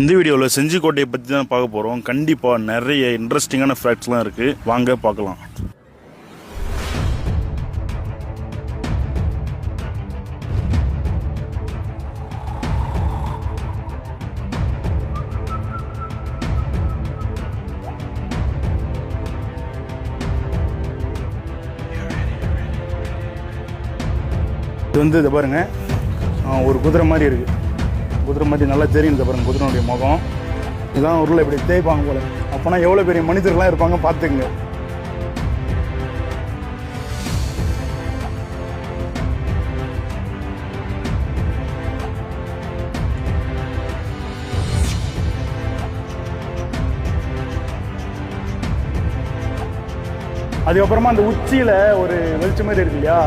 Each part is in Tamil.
இந்த வீடியோவில் செஞ்சிக்கோட்டையை பற்றி தான் பார்க்க போகிறோம். கண்டிப்பாக நிறைய இன்ட்ரெஸ்டிங்கான ஃபேக்ட்ஸ்லாம் இருக்குது, வாங்க பார்க்கலாம். இது வந்து இதை பாருங்க, ஒரு குதிரை மாதிரி இருக்குது. குதிரை மாதிரி நல்லா தெரியும் பாருங்க, குதிரைனுடைய முகம். இதுதான் ஊரில் இப்படி தேய்ப்பாங்க போல. அப்போனா எவ்வளோ பெரிய மனிதர்கள்லாம் இருப்பாங்க பார்த்துக்குங்க. அதுக்கப்புறமா அந்த உச்சியில் ஒரு வெளிச்சம் மாதிரி இருக்கு இல்லையா,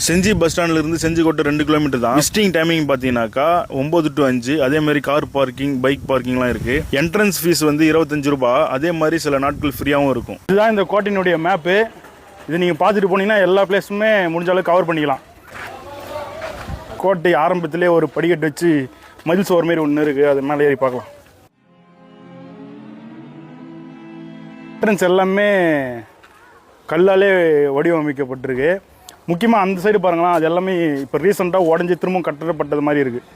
செஞ்சி பஸ் ஸ்டாண்ட்லேருந்து செஞ்சிக்கோட்டை 2 கிலோமீட்டர் தான். விசிட்டிங் டைமிங் பார்த்தீங்கன்னாக்கா 9 to 5. அதே மாதிரி கார் பார்க்கிங், பைக் பார்க்கிங்லாம் இருக்குது. என்ட்ரன்ஸ் ஃபீஸ் வந்து 25 ரூபாய். அதே மாதிரி சில நாட்கள் ஃப்ரீயாகவும் இருக்கும். இதுதான் இந்த கோட்டையினுடைய மேப்பு. இது நீங்கள் பார்த்துட்டு போனீங்கன்னா எல்லா பிளேஸுமே முடிஞ்ச அளவுக்கு கவர் பண்ணிக்கலாம். கோட்டை ஆரம்பத்திலே ஒரு படிக்கட்டு வச்சு மதில் சோறு மாரி ஒன்று இருக்குது, அது மேலே ஏறி பார்க்கலாம். என்ட்ரன்ஸ் எல்லாமே கல்லாலே வடிவமைக்கப்பட்டிருக்கு. முக்கியமாக அந்த சைடு பாருங்களேன், அது எல்லாமே இப்போ ரீசெண்டாக உடஞ்சி திரும்பவும் கட்டப்பட்டது மாதிரி இருக்குது.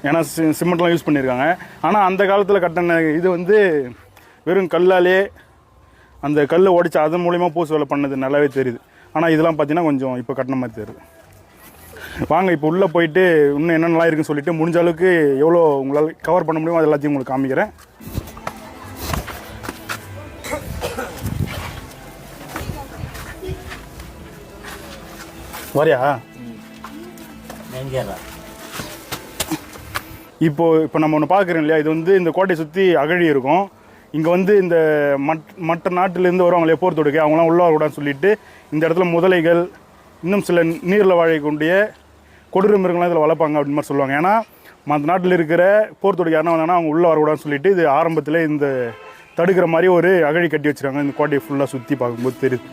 ஏன்னா சிமெண்ட்லாம் யூஸ் பண்ணியிருக்காங்க. ஆனால் அந்த காலத்தில் கட்டின இது வந்து வெறும் கல்லாலே அந்த கல்லை உடைச்சி அதன் மூலிமா பூசு வேலை பண்ணது நல்லாவே தெரியுது. ஆனால் இதெல்லாம் பார்த்தீங்கன்னா கொஞ்சம் இப்போ கட்டின மாதிரி தெரியுது. வாங்க இப்போ உள்ளே போயிட்டு இன்னும் என்னென்னலாம் இருக்குன்னு சொல்லிட்டு முடிஞ்ச அளவுக்கு எவ்வளோ உங்களால் கவர் பண்ண முடியுமோ அது எல்லாத்தையும் உங்களுக்கு காமிக்கிறேன். வரையா இப்போ நம்ம ஒன்று பார்க்குறோம் இல்லையா, இது வந்து இந்த கோட்டையை சுற்றி அகழி இருக்கும். இங்கே வந்து இந்த மற்ற நாட்டிலேருந்து வருவாங்களே போர் தொடுக்க, அவங்களாம் உள்ள வரக்கூடாதுன்னு சொல்லிட்டு இந்த இடத்துல முதலைகள், இன்னும் சில நீரில் வாழக்கூடிய கொடூர மிருகங்கள்லாம் இதில் வளர்ப்பாங்க அப்படின்னு மாதிரி சொல்லுவாங்க. ஏன்னா மற்ற நாட்டில் இருக்கிற போர் தொடுக்க யாருன்னா வந்தாங்கன்னா அவங்க உள்ளே வரக்கூடாதுன்னு சொல்லிட்டு இது ஆரம்பத்தில் இந்த தடுக்கிற மாதிரி ஒரு அகழி கட்டி வச்சுருக்காங்க. இந்த கோட்டையை ஃபுல்லாக சுற்றி பார்க்கும்போது தெரியுது.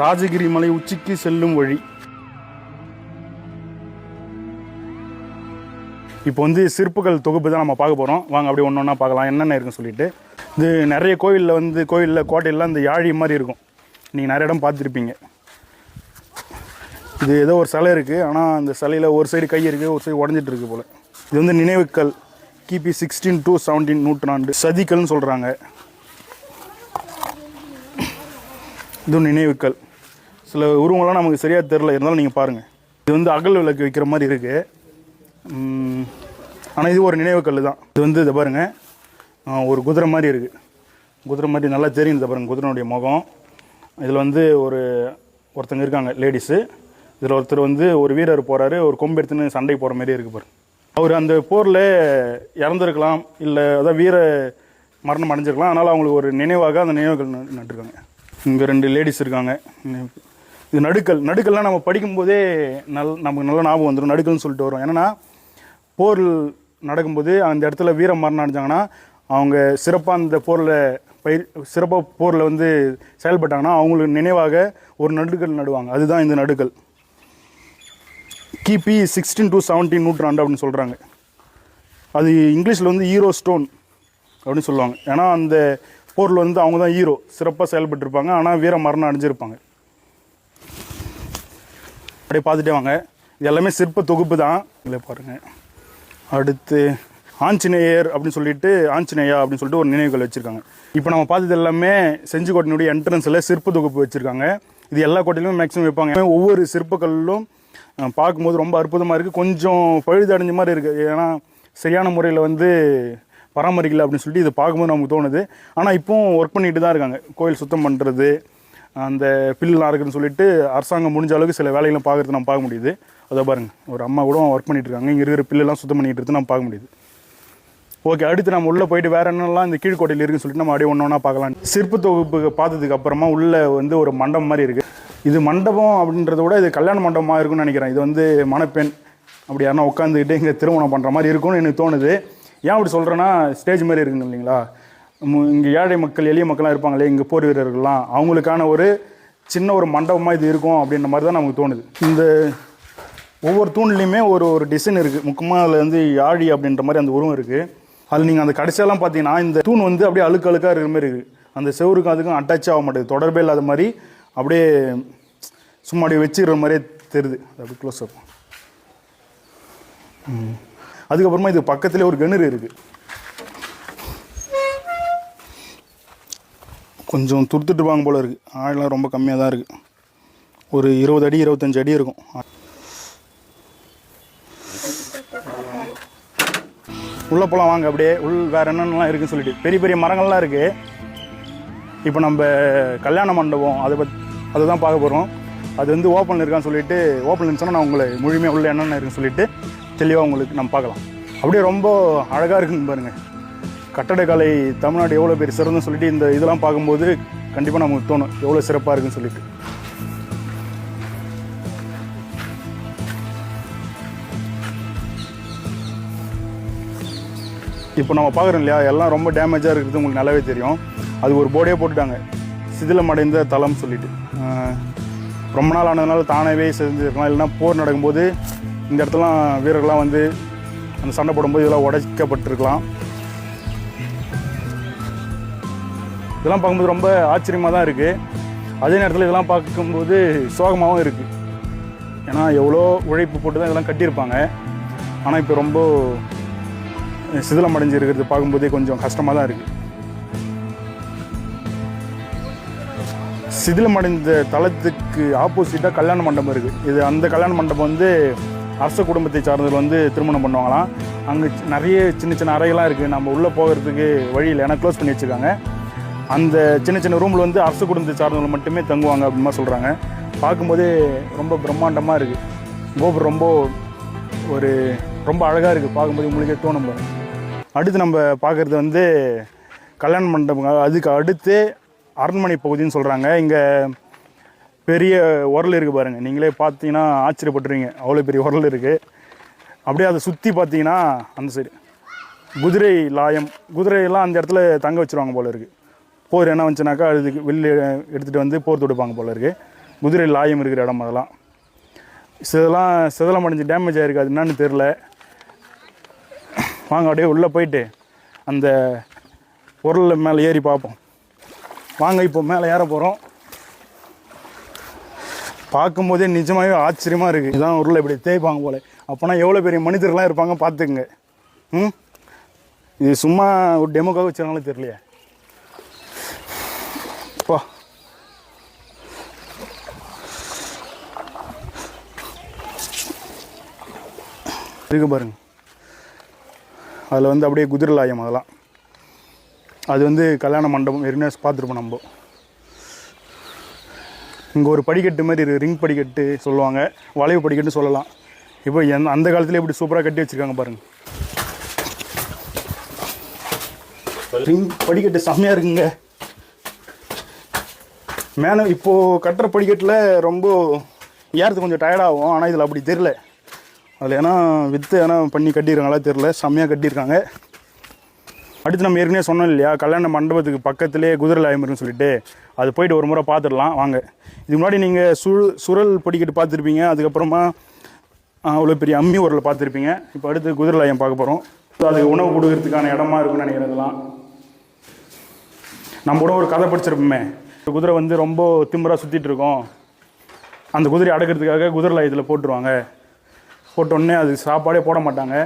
ராஜகிரி மலை உச்சிக்கு செல்லும் வழி. இப்போ வந்து சிற்பங்கள் தொகுப்பு தான் நம்ம பார்க்க போகிறோம். வாங்க அப்படியே ஒன்று ஒன்றா பார்க்கலாம் என்னென்ன இருக்குன்னு சொல்லிட்டு. இது நிறைய கோயிலில் கோட்டையில் இந்த யாழி மாதிரி இருக்கும். நீங்கள் நிறைய இடம் பார்த்துருப்பீங்க. இது ஏதோ ஒரு சிலை இருக்குது, ஆனால் அந்த சிலையில் ஒரு சைடு கை இருக்குது, ஒரு சைடு உடஞ்சிட்டு இருக்குது போல். இது வந்து நினைவுக்கல், கிபி 16 to 17 நூற்றாண்டு சதிக்கல்னு சொல்கிறாங்க. இது நினைவுக்கல். சில உருவங்கள்லாம் நமக்கு சரியாக தெரில, இருந்தாலும் நீங்கள் பாருங்கள். இது வந்து அகல் விளக்கு வைக்கிற மாதிரி இருக்குது. ஆனால் இது ஒரு நினைவுக்கல் தான். இது வந்து இதை பாருங்கள், ஒரு குதிரை மாதிரி இருக்குது. குதிரை மாதிரி நல்லா தெரியும் பாருங்கள் குதிரைனுடைய முகம். இதில் வந்து ஒருத்தங்க இருக்காங்க லேடிஸு. இதில் ஒருத்தர் வந்து ஒரு வீரர் போகிறாரு, ஒரு கொம்பு எடுத்துன்னு சண்டை போகிற மாதிரி இருக்குது பாருங்க. அவர் அந்த போரில் இறந்துருக்கலாம், இல்லை அதான் வீர மரணம் அடைஞ்சிருக்கலாம். அதனால் அவங்களுக்கு ஒரு நினைவாக அந்த நினைவுகள் நட்டுருக்காங்க. இங்கே 2 லேடிஸ் இருக்காங்க. இது நடுக்கல்லாம் நம்ம படிக்கும்போதே நமக்கு நல்ல ஞாபகம் வந்துடும். நடுக்கல்னு சொல்லிட்டு வரும். ஏன்னா போர் நடக்கும்போது அந்த இடத்துல வீர மரணம் அடைஞ்சாங்கன்னா அவங்க சிறப்பாக அந்த போரில் வந்து செயல்பட்டாங்கன்னா அவங்களுக்கு நினைவாக ஒரு நடுக்கல் நடுவாங்க. அதுதான் இந்த நடுக்கல். கிபி 16 to 17 நூற்றாண்டு அப்படின்னு சொல்கிறாங்க. அது இங்கிலீஷில் வந்து ஹீரோ ஸ்டோன் அப்படின்னு சொல்லுவாங்க. ஏன்னா அந்த போரில் வந்து அவங்க தான் ஹீரோ, சிறப்பாக செயல்பட்டுருப்பாங்க. ஆனால் வீர மரணம் அடைஞ்சிருப்பாங்க. அப்படியே பார்த்துட்டே வாங்க. இது எல்லாமே சிற்ப தொகுப்பு தான். இல்லை பாருங்கள். அடுத்து ஆஞ்சநேயர் அப்படின்னு சொல்லிட்டு ஆஞ்சநேயா அப்படின்னு சொல்லிட்டு ஒரு நினைவுகள் வச்சுருக்காங்க. இப்போ நம்ம பார்த்தது எல்லாமே செஞ்சிக்கோட்டையினுடைய என்ட்ரன்ஸில் சிற்ப தொகுப்பு வச்சுருக்காங்க. இது எல்லா கோட்டையிலுமே மேக்ஸிமம் வைப்பாங்க. ஒவ்வொரு சிற்பக்கல்லும் பார்க்கும்போது ரொம்ப அற்புதமாக இருக்குது. கொஞ்சம் பழுதடைஞ்ச மாதிரி இருக்குது. ஏன்னா சரியான முறையில் வந்து பராமரிக்கல அப்படின்னு சொல்லிட்டு இதை பார்க்கும்போது நமக்கு தோணுது. ஆனால் இப்போவும் ஒர்க் பண்ணிட்டு தான் இருக்காங்க. கோயில் சுத்தம் பண்ணுறது, அந்த பில்லாம் இருக்குதுன்னு சொல்லிட்டு அரசாங்கம் முடிஞ்ச அளவுக்கு சில வேலைகளை பார்க்குறது நம்ம பார்க்க முடியுது. அதை பாருங்கள், ஒரு அம்மா கூட ஒர்க் பண்ணிட்டு இருக்காங்க. இங்கே இருக்கிற பில்லெல்லாம் சுத்தம் பண்ணிட்டு இருக்கு நம்ம பார்க்க முடியுது. ஓகே, அடுத்து நம்ம உள்ளே போயிட்டு வேறு என்னெல்லாம் இந்த கீழ்கோட்டையில் இருக்குன்னு சொல்லிட்டு நம்ம அப்படியே ஒன்று ஒன்றா பார்க்கலாம். சிற்ப தொகுப்பு பார்த்ததுக்கு அப்புறமா உள்ளே வந்து ஒரு மண்டபம் மாதிரி இருக்குது. இது மண்டபம் அப்படின்றத விட இது கல்யாண மண்டபமாக இருக்குன்னு நினைக்கிறேன். இது வந்து மணப்பெண் அப்படி யாருன்னா உட்காந்துக்கிட்டு இங்கே திருமணம் பண்ணுற மாதிரி இருக்கும்னு எனக்கு தோணுது. ஏன் அப்படி சொல்கிறேன்னா, ஸ்டேஜ் மாதிரி இருக்குங்க இல்லைங்களா. இங்கே ஏழை மக்கள் எளிய மக்கள்லாம் இருப்பாங்களே, இங்கே போர் வீரர்கள்லாம், அவங்களுக்கான ஒரு சின்ன ஒரு மண்டபமாக இது இருக்கும் அப்படின்ற மாதிரி தான் நமக்கு தோணுது. இந்த ஒவ்வொரு தூண்லேயுமே ஒரு ஒரு டிசைன் இருக்குது. முக்கியமாக அதில் வந்து யாழி அப்படின்ற மாதிரி அந்த உருவம் இருக்குது. அதில் நீங்கள் அந்த கடைசியெல்லாம் பார்த்தீங்கன்னா இந்த தூண் வந்து அப்படியே அழுக்கு அழுக்காக இருக்கிற மாதிரி இருக்குது. அந்த செவருக்கும் அதுக்கும் அட்டாச் ஆக மாட்டேங்குது, தொடர்பே இல்லாத மாதிரி அப்படியே சும்மா அப்படியே வச்சுக்கிற மாதிரியே தெரியுது. அப்படி க்ளோஸ் ஆகும். அதுக்கப்புறமா இது பக்கத்துலேயே ஒரு கிணறு இருக்குது. கொஞ்சம் துடுத்துட்டு வாங்க போல் இருக்குது. ஆழலாம் ரொம்ப கம்மியாக தான் இருக்குது. ஒரு 20 அடி 25 அடி இருக்கும். உள்ளே போகலாம் வாங்க. அப்படியே வேறு என்னென்னலாம் இருக்குதுன்னு சொல்லிட்டு பெரிய பெரிய மரங்கள்லாம் இருக்குது. இப்போ நம்ம கல்யாண மண்டபம் அதை தான் பார்க்க போகிறோம். அது வந்து ஓப்பனில் இருக்கான்னு சொல்லிட்டு, ஓப்பனில் இருந்துச்சுன்னா நான் உங்களை முழுமையாக உள்ள என்னென்ன இருக்குன்னு சொல்லிட்டு தெளிவாக உங்களுக்கு நம்ம பார்க்கலாம். அப்படியே ரொம்ப அழகாக இருக்குன்னு பாருங்கள். கட்டடக்கலை தமிழ்நாடு எவ்வளோ பேர் சிறந்துன்னு சொல்லிட்டு இந்த இதெல்லாம் பார்க்கும்போது கண்டிப்பாக நமக்கு தோணும் எவ்வளோ சிறப்பாக இருக்குன்னு சொல்லிட்டு. இப்போ நம்ம பார்க்குறோம் இல்லையா, எல்லாம் ரொம்ப டேமேஜாக இருக்கிறது உங்களுக்கு நல்லாவே தெரியும். அது ஒரு போர்டே போட்டுட்டாங்க, சிதிலமடைந்த தளம் சொல்லிட்டு. ரொம்ப நாள் ஆனதுனால தானாகவே செஞ்சுருக்கலாம். இல்லைனா போர் நடக்கும்போது இந்த இடத்துலாம் வீரர்கள்லாம் வந்து அந்த சண்டை போடும்போது இதெல்லாம் உடைக்கப்பட்டிருக்கலாம். இதெல்லாம் பார்க்கும்போது ரொம்ப ஆச்சரியமாக தான் இருக்குது. அதே நேரத்தில் இதெல்லாம் பார்க்கும்போது சோகமாகவும் இருக்குது. ஏன்னா எவ்வளோ உழைப்பு போட்டு தான் இதெல்லாம் கட்டியிருப்பாங்க. ஆனால் இப்போ ரொம்ப சிதிலம் அடைஞ்சு இருக்கிறது பார்க்கும்போதே கொஞ்சம் கஷ்டமாக தான் இருக்குது. சிதிலம் அடைந்த தளத்துக்கு ஆப்போசிட்டாக கல்யாண மண்டபம் இருக்குது. இது அந்த கல்யாண மண்டபம் வந்து அரச குடும்பத்தை சார்ந்தவர் வந்து திருமணம் பண்ணுவாங்களாம். அங்கே நிறைய சின்ன சின்ன அறைகள்லாம் இருக்குது. நம்ம உள்ளே போகிறதுக்கு வழியில் ஏன்னா க்ளோஸ் பண்ணி வச்சுருக்காங்க. அந்த சின்ன சின்ன ரூமில் வந்து அரச குடும்பத்தை சார்ந்தவர்கள் மட்டுமே தங்குவாங்க அப்படிமா சொல்கிறாங்க. பார்க்கும்போதே ரொம்ப பிரம்மாண்டமாக இருக்குது. கோபுரம் ரொம்ப அழகாக இருக்குது. பார்க்கும்போது உங்களுக்கே தோணும். அடுத்து நம்ம பார்க்குறது வந்து கல்யாண மண்டபம். அதுக்கு அடுத்து அரண்மனை பகுதின்னு சொல்கிறாங்க. இங்கே பெரிய உரல் இருக்குது பாருங்கள். நீங்களே பார்த்தீங்கன்னா ஆச்சரியப்பட்டுருவீங்க, அவ்வளோ பெரிய உரல் இருக்குது. அப்படியே அதை சுற்றி பார்த்தீங்கன்னா அந்த சைடு குதிரை லாயம், குதிரையெல்லாம் அந்த இடத்துல தங்க வச்சுருவாங்க போல் இருக்குது. போர் என்ன வந்துச்சுனாக்கா அதுக்கு வெளியே எடுத்துகிட்டு வந்து போர் தொடுப்பாங்க போல் இருக்குது. குதிரை லாயம் இருக்கிற இடம் அதெல்லாம். இதெல்லாம் சிதலம் அடைஞ்சு டேமேஜ் ஆகிருக்கு. அது என்னன்னு தெரில. வாங்க அப்படியே உள்ளே போயிட்டு அந்த பொருள் மேலே ஏறி பார்ப்போம். வாங்க இப்போ மேலே ஏற போகிறோம். பார்க்கும்போதே நிஜமாகவே ஆச்சரியமாக இருக்குது. இதுதான் உருளை இப்படி தேய்ப்பாங்க போல். அப்போனா எவ்வளோ பெரிய மனிதர்கள்லாம் இருப்பாங்க பார்த்துக்குங்க. இது சும்மா ஒரு டெமோக்காக வச்சுருந்தாலும் தெரியலையே. பா இருக்கு பாருங்க. அதில் வந்து அப்படியே குதிரை லாயம் அதெல்லாம். அது வந்து கல்யாண மண்டபம் ஏற்கனவே பார்த்துருப்போம் நம்ம. இங்கே ஒரு படிக்கட்டு மாதிரி இருக்குது. ரிங் படிக்கட்டு சொல்லுவாங்க, வளைவு படிக்கட்டு சொல்லலாம். இப்போ அந்த காலத்தில் எப்படி சூப்பராக கட்டி வச்சுருக்காங்க பாருங்கள். ரிங் படிக்கட்டு செம்மையாக இருக்குங்க. மேலே இப்போது கட்டுற படிக்கட்டில் ரொம்ப ஏறதுக்கு கொஞ்சம் டயர்டாகும். ஆனால் இதில் அப்படி தெரில. அதில் ஏன்னா பண்ணி கட்டியிருக்காங்களா தெரில, செம்மையாக கட்டியிருக்காங்க. அடுத்து நம்ம ஏற்கனவே சொன்னோம் இல்லையா, கல்யாண மண்டபத்துக்கு பக்கத்துலேயே குதிரை லாயம் இருக்குன்னு சொல்லிட்டு, அது போயிட்டு ஒரு முறை பார்த்துடலாம் வாங்க. இதுக்கு முன்னாடி நீங்கள் சுரல் படிக்கட்டு பார்த்துருப்பீங்க. அதுக்கப்புறமா அவ்வளோ பெரிய அம்மி உரலை பார்த்துருப்பீங்க. இப்போ அடுத்து குதிரை லாயம் பார்க்க போகிறோம். அதுக்கு உணவு கொடுக்கறதுக்கான இடமா இருக்குன்னு நினைக்கிறதுலாம். நம்ம கூட ஒரு கதை படிச்சிருப்போமே, குதிரை வந்து ரொம்ப திமிராக சுற்றிட்டு இருக்கோம். அந்த குதிரையை அடக்கிறதுக்காக குதிரை லாயத்தில் போட்டுருவாங்க. போட்டோடனே அது சாப்பாடே போட மாட்டாங்க.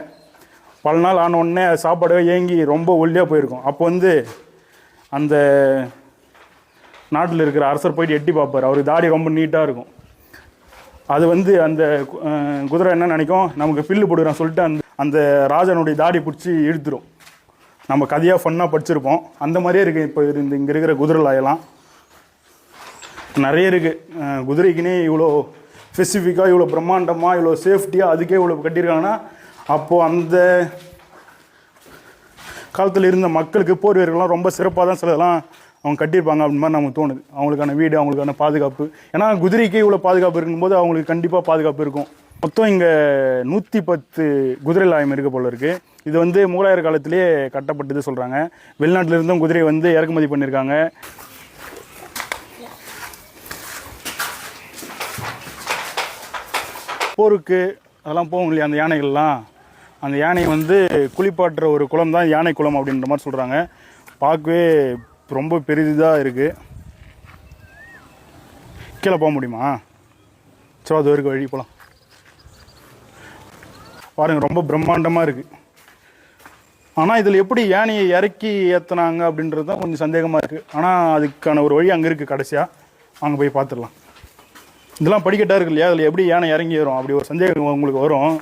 பல நாள் ஆனோடனே அது சாப்பாடே ஏங்கி ரொம்ப ஒல்லியாக போயிருக்கும். அப்போ வந்து அந்த நாட்டில் இருக்கிற அரசர் போயிட்டு எட்டி பார்ப்பார். அவருக்கு தாடி ரொம்ப நீட்டாக இருக்கும். அது வந்து அந்த குதிரை என்ன நினைக்கும், நமக்கு பில்லு போடுறான்னு சொல்லிட்டு அந்த ராஜனுடைய தாடி பிடிச்சி இழுத்துரும். நம்ம கதையாக ஃபன்னாக படிச்சிருப்போம். அந்த மாதிரியே இருக்குது இப்போ இங்கே இருக்கிற குதிரை லாயெல்லாம். நிறைய இருக்குது. குதிரைக்குன்னே இவ்வளோ ஸ்பெசிஃபிக்காக, இவ்வளோ பிரம்மாண்டமாக, இவ்வளோ சேஃப்டியாக அதுக்கே இவ்வளோ கட்டியிருக்காங்கன்னா அப்போது காலத்தில் இருந்த மக்களுக்கு போர் வீரர்கள்லாம் ரொம்ப சிறப்பாக தான் சிலதெல்லாம் அவங்க கட்டியிருப்பாங்க அப்படின்னு மாதிரி நமக்கு தோணுது. அவங்களுக்கான வீடு, அவங்களுக்கான பாதுகாப்பு. ஏன்னா குதிரைக்கு இவ்வளோ பாதுகாப்பு இருக்கும்போது அவங்களுக்கு கண்டிப்பாக பாதுகாப்பு இருக்கும். மொத்தம் இங்கே 110 குதிரை லாயம் இருக்க போல இருக்குது. இது வந்து முகலாயர் காலத்திலேயே கட்டப்பட்டது சொல்கிறாங்க. வெளிநாட்டில் இருந்தும் குதிரை வந்து இறக்குமதி பண்ணியிருக்காங்க. போருக்கு அதெல்லாம் போகும் இல்லையா அந்த யானைகள்லாம், அந்த யானையை வந்து குளிப்பாட்டுற ஒரு குளம் தான் யானை குளம் அப்படின்ற மாதிரி சொல்கிறாங்க. பார்க்கவே ரொம்ப பெரிதாக இருக்குது. கீழே போக முடியுமா? சரி, அது வரைக்கும் வழி போகலாம். பாருங்கள், ரொம்ப பிரம்மாண்டமாக இருக்குது. ஆனால் இதில் எப்படி யானையை இறக்கி ஏற்றினாங்க அப்படின்றது தான் கொஞ்சம் சந்தேகமாக இருக்குது. ஆனால் அதுக்கான ஒரு வழி அங்கே இருக்குது. கடைசியாக அங்கே போய் பார்த்துடலாம். இதெல்லாம் படிக்கட்டாக இருக்கு இல்லையா, அதில் எப்படி யானை இறங்கி ஏறும் அப்படி ஒரு சந்தேகம் உங்களுக்கு வரும்.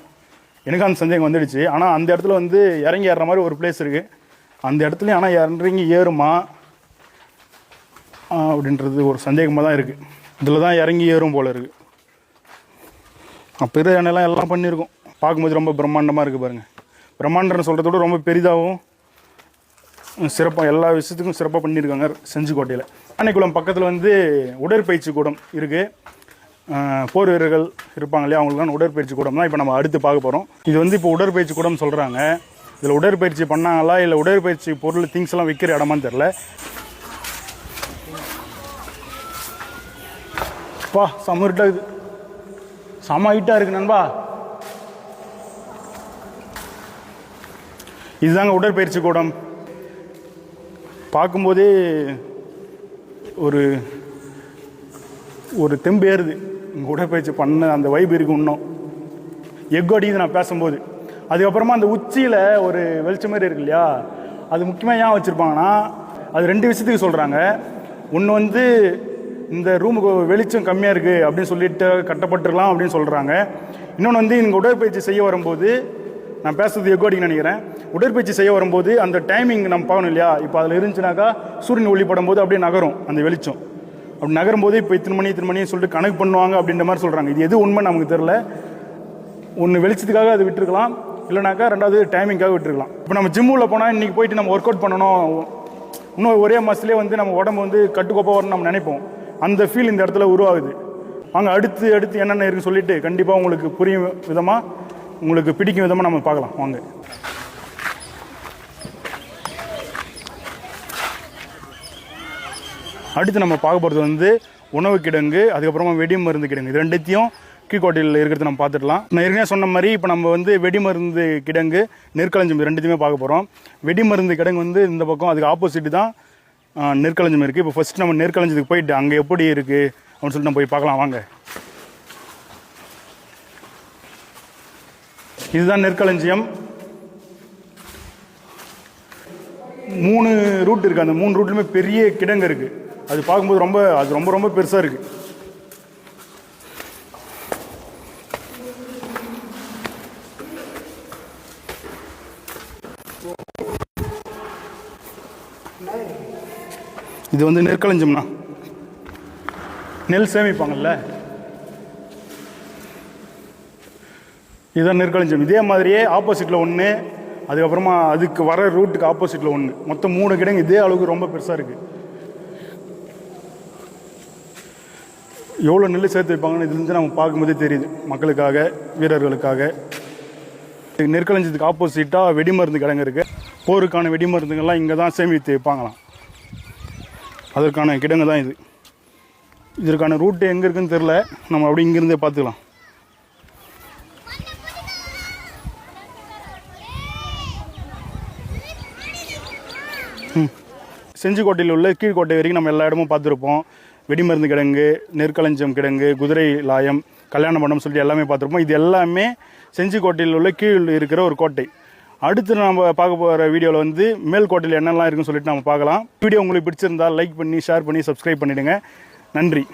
எனக்கு அந்த சந்தேகம் வந்துடுச்சு. ஆனால் அந்த இடத்துல வந்து இறங்கி ஏறுற மாதிரி ஒரு பிளேஸ் இருக்குது. அந்த இடத்துல ஆனால் இறங்கி ஏறுமா அப்படின்றது ஒரு சந்தேகமாக தான் இருக்குது. இதில் தான் இறங்கி ஏறும் போல் இருக்குது. பெரிய யானைலாம் எல்லாம் பண்ணியிருக்கோம். பார்க்கும்போது ரொம்ப பிரம்மாண்டமாக இருக்குது பாருங்கள். பிரம்மாண்டம்னு சொல்கிறத விட ரொம்ப பெரிதாகவும் சிறப்பாக எல்லா விஷயத்துக்கும் சிறப்பாக பண்ணியிருக்காங்க செஞ்சிக்கோட்டையில். யானைக்குளம் பக்கத்தில் வந்து உடற்பயிற்சி கூடம் இருக்குது. போர் வீரர்கள் இருப்பாங்க இல்லையா, அவங்களுக்கான உடற்பயிற்சி கூடம் தான் இப்போ நம்ம அடுத்து பார்க்க போகிறோம். இது வந்து இப்போ உடற்பயிற்சி கூடம்னு சொல்கிறாங்க. இதில் உடற்பயிற்சி பண்ணாங்களா இல்லை உடற்பயிற்சி பொருள் திங்ஸ் எல்லாம் விற்கிற இடமான்னு தெரில. பா செம்ம இருட்டாக இருக்குது, செம்ம ஹைட்டாக இருக்குது நண்பா. இதுதாங்க உடற்பயிற்சி கூடம். பார்க்கும்போதே ஒரு ஒரு தெம்பு ஏறுது. இங்கே உடற்பயிற்சி பண்ண அந்த வைப் இருக்குது. இன்னும் எக் அடிக்குது நான் பேசும்போது. அதுக்கப்புறமா அந்த உச்சியில் ஒரு வெளிச்சம் மாதிரி இருக்கு இல்லையா, அது முக்கியமாக ஏன் வச்சுருப்பாங்கன்னா அது 2 விஷயத்துக்கு சொல்கிறாங்க. ஒன்று வந்து இந்த ரூமுக்கு வெளிச்சம் கம்மியாக இருக்குது அப்படின்னு சொல்லிட்டு கட்டப்பட்டுருக்கலாம் அப்படின்னு சொல்கிறாங்க. இன்னொன்று வந்து இங்கே உடற்பயிற்சி செய்ய வரும்போது, நான் பேசுறது எக்கோடின்னு நினைக்கிறேன், உடற்பயிற்சி செய்ய வரும்போது அந்த டைமிங் நம்ம பார்க்கணும் இல்லையா. இப்போ அதில் இருந்துச்சுனாக்கா சூரியன் ஒளிப்படும் போது அப்படியே நகரும் அந்த வெளிச்சம். அப்படி நகரும்போது இப்போ இத்தனை மணின்னு சொல்லிட்டு கணக்கு பண்ணுவாங்க அப்படின்ற மாதிரி சொல்கிறாங்க. இது எது உண்மை நமக்கு தெரில. ஒன்று வெளிச்சத்துக்காக அது விட்டுருக்கலாம், இல்லைனாக்கா 2வது டைமிங்காக விட்டுருக்கலாம். இப்போ நம்ம ஜிம்மில் போனால் இன்றைக்கி போயிட்டு நம்ம ஒர்க் அவுட் பண்ணணும், இன்னும் ஒரே மாதத்துலேயே வந்து நம்ம உடம்பு வந்து கட்டுக்கோப்பாக வரணும்னு நம்ம நினைப்போம். அந்த ஃபீல் இந்த இடத்துல உருவாகுது. வாங்க அடுத்து என்னென்ன இருக்குன்னு சொல்லிட்டு கண்டிப்பாக உங்களுக்கு புரியும் விதமாக, உங்களுக்கு பிடிக்கும் விதமாக நம்ம பார்க்கலாம். வாங்க. அடுத்து நம்ம பார்க்க போகிறது வந்து உணவு கிடங்கு, அதுக்கப்புறமா வெடிமருந்து கிடங்கு. இது 2த்தையும் கீழ்கோட்டையில் இருக்கிறது நம்ம பார்த்துடலாம். நான் ஏற்கனவே சொன்ன மாதிரி இப்போ நம்ம வந்து வெடிமருந்து கிடங்கு, நெற்களஞ்சியம் 2த்தையுமே பார்க்க போகிறோம். வெடிமருந்து கிடங்கு வந்து இந்த பக்கம், அதுக்கு ஆப்போசிட் தான் நெற்களஞ்சியம் இருக்குது. இப்போ ஃபஸ்ட்டு நம்ம நெற்களஞ்சியத்துக்கு போயிட்டு அங்கே எப்படி இருக்குது அப்படின்னு சொல்லிட்டு நம்ம போய் பார்க்கலாம். வாங்க. இதுதான் நெற்களஞ்சியம். 3 ரூட் இருக்குது. அந்த 3 ரூட்லையுமே பெரிய கிடங்கு இருக்குது. அது பார்க்கும்போது ரொம்ப பெருசாக இருக்குது. இது வந்து நெற்களஞ்சியம்னா நெல் சேமிப்பாங்கல்ல, இதுதான் நெற்களஞ்சியம். இதே மாதிரியே ஆப்போசிட்டில் ஒன்று, அதுக்கப்புறமா அதுக்கு வர ரூட்டுக்கு ஆப்போசிட்டில் ஒன்று, மொத்தம் 3 கிடங்கு இதே அளவுக்கு ரொம்ப பெருசாக இருக்குது. எவ்வளோ நெல் சேர்த்து வைப்பாங்கன்னு இதுலேருந்து நம்ம பார்க்கும்போதே தெரியுது, மக்களுக்காக, வீரர்களுக்காக. நெற்களஞ்சியத்துக்கு ஆப்போசிட்டாக வெடிமருந்து கிடங்கு இருக்குது. போருக்கான வெடிமருந்துகள்லாம் இங்கே தான் சேமித்து வைப்பாங்களாம். அதற்கான கிடங்கு தான் இது. இதற்கான ரூட்டு எங்கே இருக்குன்னு தெரில, நம்ம அப்படி இங்கேருந்தே பார்த்துக்கலாம். செஞ்சிக்கோட்டையில் உள்ள கீழ்கோட்டை வரைக்கும் நம்ம எல்லா இடமும் பார்த்துருப்போம். வெடிமருந்து கிடங்கு, நெற்களஞ்சியம் கிடங்கு, குதிரை லாயம், கல்யாண மண்டபம் சொல்லிட்டு எல்லாமே பார்த்துருப்போம். இது எல்லாமே செஞ்சிக்கோட்டையில் உள்ள கீழ் இருக்கிற ஒரு கோட்டை. அடுத்து நம்ம பார்க்க போகிற வீடியோவில் வந்து மேல்கோட்டையில் என்னெல்லாம் இருக்குன்னு சொல்லிட்டு நம்ம பார்க்கலாம். வீடியோ உங்களுக்கு பிடிச்சிருந்தால் லைக் பண்ணி, ஷேர் பண்ணி, சப்ஸ்கிரைப் பண்ணிவிடுங்க. நன்றி.